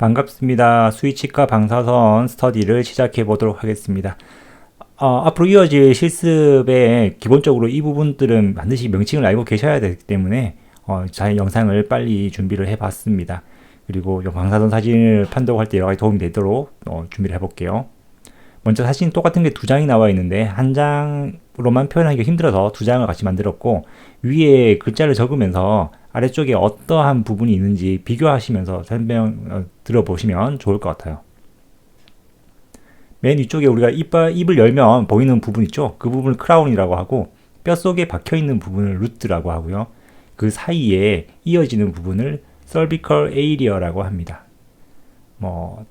반갑습니다. 스위치과 방사선 스터디를 시작해 보도록 하겠습니다. 앞으로 이어질 실습에 기본적으로 이 부분들은 반드시 명칭을 알고 계셔야 되기 때문에 잘 영상을 빨리 준비를 해 봤습니다. 그리고 방사선 사진을 판독할 때 여러 가지 도움이 되도록 준비를 해 볼게요. 먼저 사진 똑같은 게 두 장이 나와 있는데 한 장으로만 표현하기가 힘들어서 두 장을 같이 만들었고, 위에 글자를 적으면서 아래쪽에 어떠한 부분이 있는지 비교하시면서 설명 들어보시면 좋을 것 같아요. 맨 위쪽에 우리가 입을 열면 보이는 부분 있죠? 그 부분을 크라운이라고 하고, 뼛속에 박혀있는 부분을 루트라고 하고요. 그 사이에 이어지는 부분을 cervical area라고 합니다.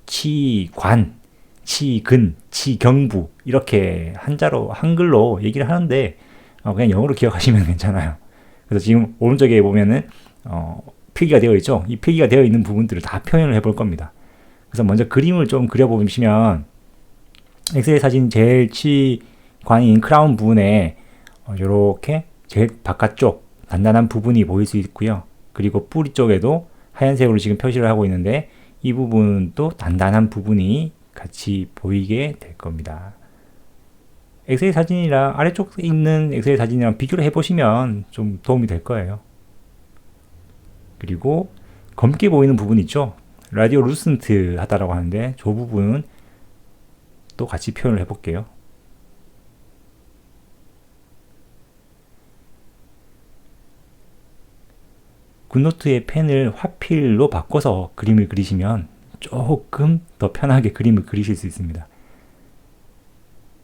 치관, 치근, 치경부 이렇게 한글로 얘기를 하는데 그냥 영어로 기억하시면 괜찮아요. 그래서 지금 오른쪽에 보면은 필기가 되어 있죠. 이 필기가 되어 있는 부분들을 다 표현을 해볼 겁니다. 그래서 먼저 그림을 좀 그려보시면 엑스레이 사진 제일 치관인 크라운 부분에 이렇게 제일 바깥쪽 단단한 부분이 보일 수 있고요. 그리고 뿌리 쪽에도 하얀색으로 지금 표시를 하고 있는데 이 부분도 단단한 부분이 같이 보이게 될 겁니다. 엑스레이 사진이랑 아래쪽에 있는 엑스레이 사진이랑 비교를 해보시면 좀 도움이 될 거예요. 그리고 검게 보이는 부분 있죠? 라디오 루센트 하다라고 하는데 저 부분은 또 같이 표현을 해볼게요. 굿노트의 펜을 화필로 바꿔서 그림을 그리시면 조금 더 편하게 그림을 그리실 수 있습니다.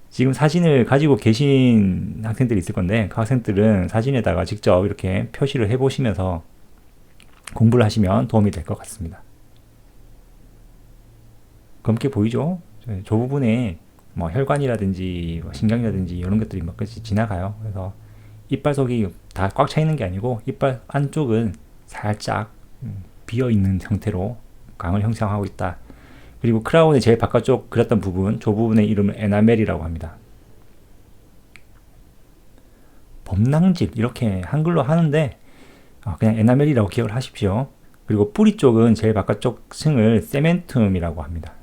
지금 사진을 가지고 계신 학생들이 있을 건데 그 학생들은 사진에다가 직접 이렇게 표시를 해보시면서 공부를 하시면 도움이 될 것 같습니다. 검게 보이죠? 저 부분에 혈관이라든지 신경이라든지 이런 것들이 몇 가지 지나가요. 그래서 이빨 속이 다 꽉 차 있는 게 아니고 이빨 안쪽은 살짝 비어 있는 형태로 강을 형성하고 있다. 그리고 크라운의 제일 바깥쪽 그렸던 부분, 저 부분의 이름을 에나멜이라고 합니다. 범낭질 이렇게 한글로 하는데 그냥 에나멜이라고 기억을 하십시오. 그리고 뿌리 쪽은 제일 바깥쪽 층을 세멘툼이라고 합니다.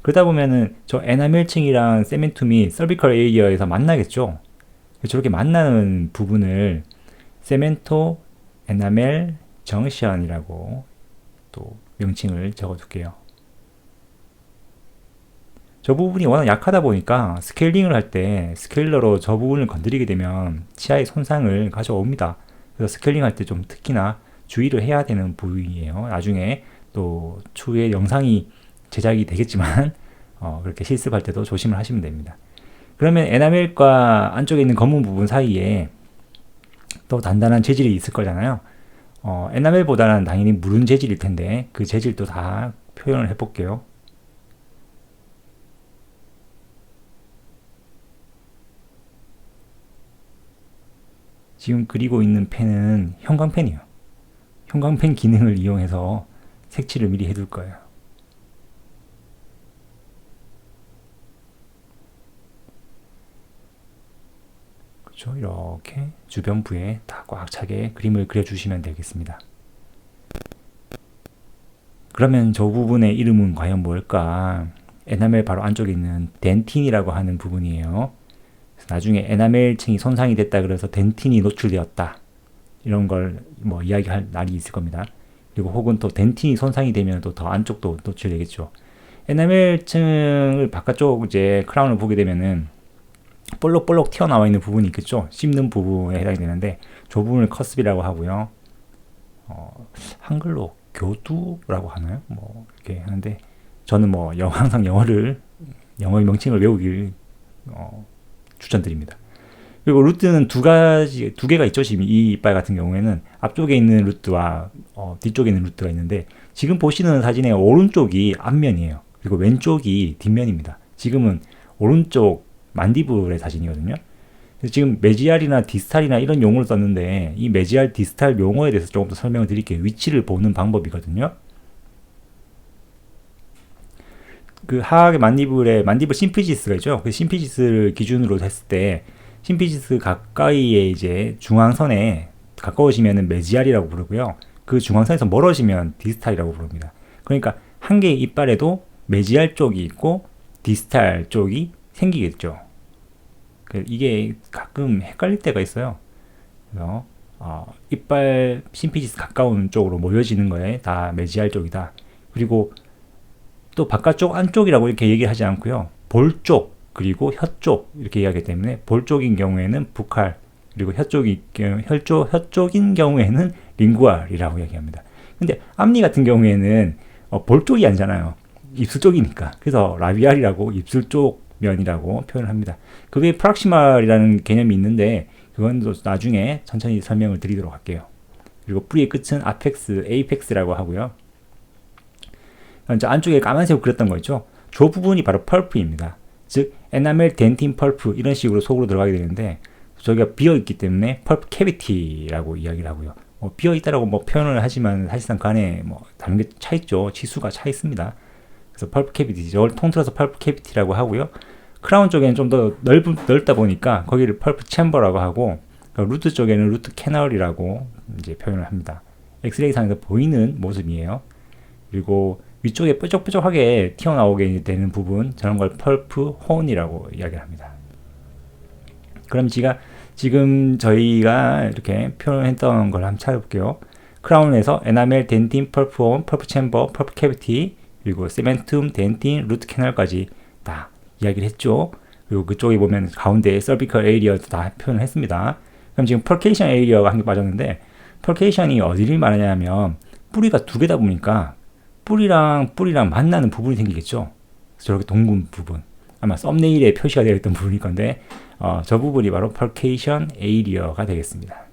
그러다 보면은 저 에나멜층이랑 세멘툼이 서비컬 에리어에서 만나겠죠. 저렇게 만나는 부분을 세멘토 에나멜 정션이라고 또 명칭을 적어둘게요. 저 부분이 워낙 약하다 보니까 스케일링을 할 때 스케일러로 저 부분을 건드리게 되면 치아에 손상을 가져옵니다. 그래서 스케일링 할 때 좀 특히나 주의를 해야 되는 부위예요. 나중에 또 추후에 영상이 제작이 되겠지만 그렇게 실습할 때도 조심을 하시면 됩니다. 그러면 에나멜과 안쪽에 있는 검은 부분 사이에 또 단단한 재질이 있을 거잖아요. 에나멜보다는 당연히 무른 재질일 텐데 그 재질도 다 표현을 해볼게요. 지금 그리고 있는 펜은 형광펜이에요. 형광펜 기능을 이용해서 색칠을 미리 해둘 거예요. 그렇죠? 이렇게 주변부에 다 꽉 차게 그림을 그려주시면 되겠습니다. 그러면 저 부분의 이름은 과연 뭘까? 에나멜 바로 안쪽에 있는 덴틴이라고 하는 부분이에요. 나중에 에나멜층이 손상이 됐다 그래서 덴틴이 노출되었다 이런 걸 이야기할 날이 있을 겁니다. 그리고 혹은 또 덴틴이 손상이 되면 또 더 안쪽도 노출되겠죠. 에나멜층을 바깥쪽 이제 크라운을 보게 되면은 볼록볼록 튀어나와 있는 부분이 있겠죠. 씹는 부분에 해당이 되는데 저 부분을 커스비라고 하고요. 한글로 교두라고 하나요? 이렇게 하는데 저는 항상 영어의 명칭을 외우길 추천드립니다. 그리고 루트는 두 개가 있죠. 지금 이 이빨 같은 경우에는 앞쪽에 있는 루트와 뒤쪽에 있는 루트가 있는데 지금 보시는 사진의 오른쪽이 앞면이에요. 그리고 왼쪽이 뒷면입니다. 지금은 오른쪽 만디블의 사진이거든요. 지금 메지알이나 디스탈이나 이런 용어를 썼는데 이 메지알 디스탈 용어에 대해서 조금 더 설명을 드릴게요. 위치를 보는 방법이거든요. 그 하악의 만디블 심피지스가 있죠. 그 심피지스를 기준으로 했을 때 심피지스 가까이에 이제 중앙선에 가까워지면은 메지알이라고 부르고요. 그 중앙선에서 멀어지면 디스탈이라고 부릅니다. 그러니까 한 개의 이빨에도 메지알 쪽이 있고 디스탈 쪽이 생기겠죠. 이게 가끔 헷갈릴 때가 있어요. 그래서 이빨 심피지스 가까운 쪽으로 모여지는 거에 다 메지알 쪽이다. 그리고 또 바깥쪽 안쪽이라고 이렇게 얘기하지 않고요. 볼 쪽 그리고 혀 쪽 이렇게 이야기하기 때문에 볼 쪽인 경우에는 부칼, 그리고 혀 쪽인 경우에는 링구알이라고 이야기합니다. 근데 앞니 같은 경우에는 볼 쪽이 아니잖아요. 입술 쪽이니까. 그래서 라비알이라고 입술 쪽 면이라고 표현을 합니다. 그 외에 프락시말이라는 개념이 있는데 그건 또 나중에 천천히 설명을 드리도록 할게요. 그리고 뿌리의 끝은 아펙스, 에이펙스라고 하고요. 저 안쪽에 까만색으로 그렸던 거 있죠? 저 부분이 바로 펄프입니다. 즉 에나멜 덴틴 펄프 이런 식으로 속으로 들어가게 되는데 저기가 비어있기 때문에 펄프 캐비티라고 이야기를 하고요. 비어있다라고 표현을 하지만 사실상 그 안에 다른 게 차있죠. 치수가 차있습니다. 그래서 펄프 캐비티, 저걸 통틀어서 펄프 캐비티라고 하고요. 크라운 쪽에는 좀 더 넓다 보니까 거기를 펄프 챔버라고 하고, 그러니까 루트 쪽에는 루트 캐널이라고 이제 표현을 합니다. 엑스레이 상에서 보이는 모습이에요. 그리고 위쪽에 뾰족뾰족하게 튀어나오게 되는 부분, 저런 걸 펄프 혼이라고 이야기를 합니다. 그럼 지금 저희가 이렇게 표현했던 걸 한번 찾아볼게요. 크라운에서 에나멜, 덴틴, 펄프 혼, 펄프 챔버, 펄프 캐비티, 그리고 세멘툼, 덴틴, 루트 캐널까지 다 이야기를 했죠. 그리고 그쪽에 보면 가운데 서비컬 에이리어도 다 표현을 했습니다. 그럼 지금 펄케이션 에이리어가 한 개 빠졌는데, 펄케이션이 어디를 말하냐면 뿌리가 두 개다 보니까 뿌리랑 만나는 부분이 생기겠죠. 저렇게 동근 부분, 아마 썸네일에 표시가 되어 있던 부분일 건데 저 부분이 바로 펄케이션 에이리어가 되겠습니다.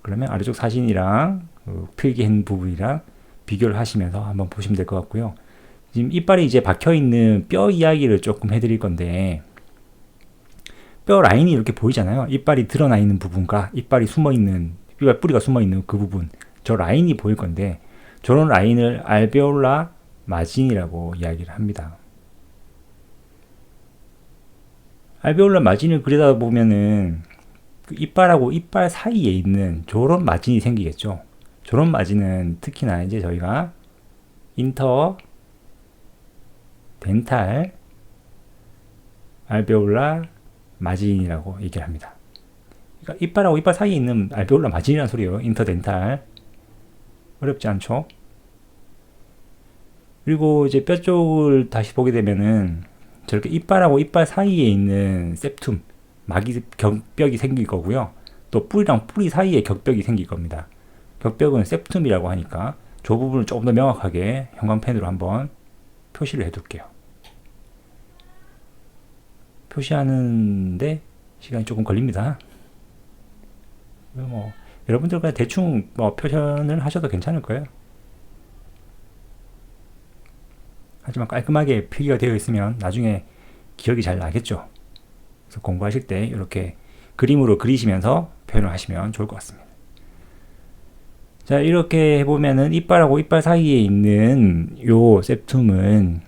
그러면 아래쪽 사진이랑 필기한 부분이랑 비교를 하시면서 한번 보시면 될 것 같고요. 지금 이빨이 이제 박혀있는 뼈 이야기를 조금 해드릴 건데, 뼈 라인이 이렇게 보이잖아요. 이빨이 드러나 있는 부분과 이빨이 숨어있는, 뿌리가 숨어있는 그 부분, 저 라인이 보일 건데, 저런 라인을 알베올라 마진이라고 이야기를 합니다. 알베올라 마진을 그리다 보면은 그 이빨하고 이빨 사이에 있는 저런 마진이 생기겠죠. 저런 마진은 특히나 이제 저희가 인터 덴탈 알베올라 마진이라고 얘기를 합니다. 그러니까 이빨하고 이빨 사이에 있는 알베올라 마진이라는 소리예요. 인터덴탈. 어렵지 않죠? 그리고 이제 뼈 쪽을 다시 보게 되면은 저렇게 이빨하고 이빨 사이에 있는 septum, 마기 격벽이 생길 거고요. 또 뿌리랑 뿌리 사이에 격벽이 생길 겁니다. 격벽은 septum이라고 하니까 저 부분을 조금 더 명확하게 형광펜으로 한번 표시를 해둘게요. 표시하는데 시간이 조금 걸립니다. 여러분들 그냥 대충 표현을 하셔도 괜찮을 거예요. 하지만 깔끔하게 필기가 되어 있으면 나중에 기억이 잘 나겠죠. 그래서 공부하실 때 이렇게 그림으로 그리시면서 표현을 하시면 좋을 것 같습니다. 자, 이렇게 해보면은 이빨하고 이빨 사이에 있는 요 septum은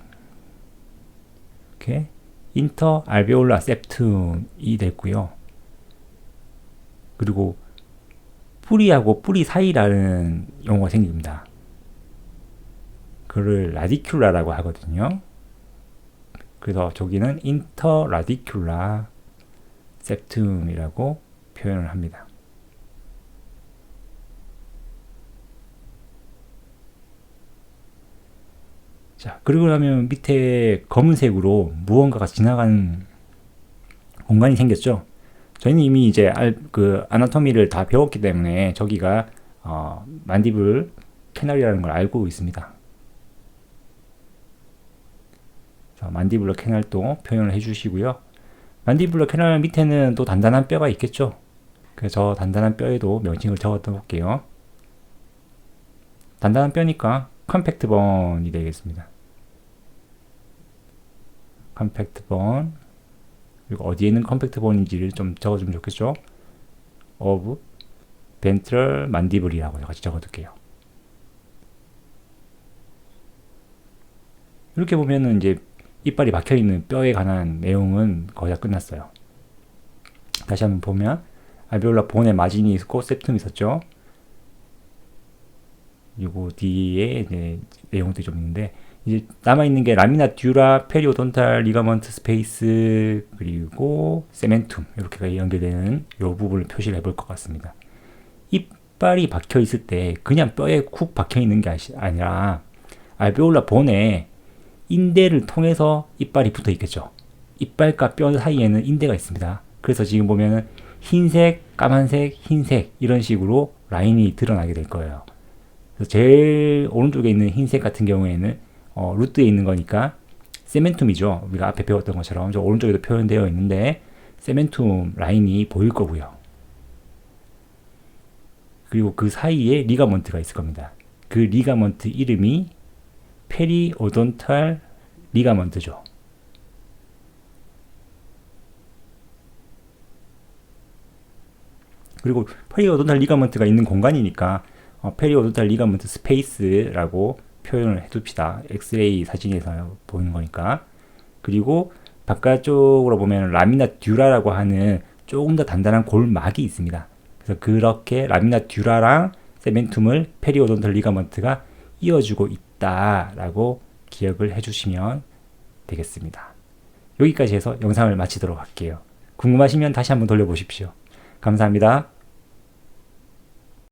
이렇게 인터 알베올라 septum이 됐고요. 그리고 뿌리하고 뿌리 사이라는 용어가 생깁니다. 그를 라디큘라라고 하거든요. 그래서 저기는 인터 라디큘라 septum이라고 표현을 합니다. 자, 그리고 나면 밑에 검은색으로 무언가가 지나가는 공간이 생겼죠. 저희는 이미 이제 아나토미를 다 배웠기 때문에 저기가 만디블 캐널이라는 걸 알고 있습니다. 만디블러 캐널도 표현을 해주시고요. 만디블러 캐널 밑에는 또 단단한 뼈가 있겠죠. 그래서 단단한 뼈에도 명칭을 적어 놓을게요. 단단한 뼈니까 컴팩트 본이 되겠습니다. 컴팩트 본, 그리고 어디에 있는 컴팩트 본인지를 좀 적어주면 좋겠죠. of ventral mandible이라고 같이 적어둘게요. 이렇게 보면은 이제 이빨이 박혀있는 뼈에 관한 내용은 거의 다 끝났어요. 다시 한번 보면 알베올라 본에 마진이 있고 septum이 있었죠. 그리고 뒤에 이제 내용들이 좀 있는데, 이제 남아있는 게 라미나 듀라, 페리오돈탈 리가먼트 스페이스, 그리고 세멘툼, 이렇게가 연결되는 이 부분을 표시를 해볼 것 같습니다. 이빨이 박혀 있을 때 그냥 뼈에 쿡 박혀 있는 게 아니라 알베올라 본에 인대를 통해서 이빨이 붙어 있겠죠. 이빨과 뼈 사이에는 인대가 있습니다. 그래서 지금 보면은 흰색, 까만색, 흰색 이런 식으로 라인이 드러나게 될 거예요. 그래서 제일 오른쪽에 있는 흰색 같은 경우에는 루트에 있는 거니까 세멘툼이죠. 우리가 앞에 배웠던 것처럼 저 오른쪽에도 표현되어 있는데 세멘툼 라인이 보일 거고요. 그리고 그 사이에 리가먼트가 있을 겁니다. 그 리가먼트 이름이 페리오돈탈 리가먼트죠. 그리고 페리오돈탈 리가먼트가 있는 공간이니까 페리오돈탈 리가먼트 스페이스라고 표현을 해둡시다. 엑스레이 사진에서 보이는 거니까. 그리고 바깥쪽으로 보면 라미나 듀라라고 하는 조금 더 단단한 골막이 있습니다. 그래서 그렇게 라미나 듀라랑 세멘툼을 페리오돈탈 리가먼트가 이어주고 있다라고 기억을 해주시면 되겠습니다. 여기까지 해서 영상을 마치도록 할게요. 궁금하시면 다시 한번 돌려보십시오. 감사합니다.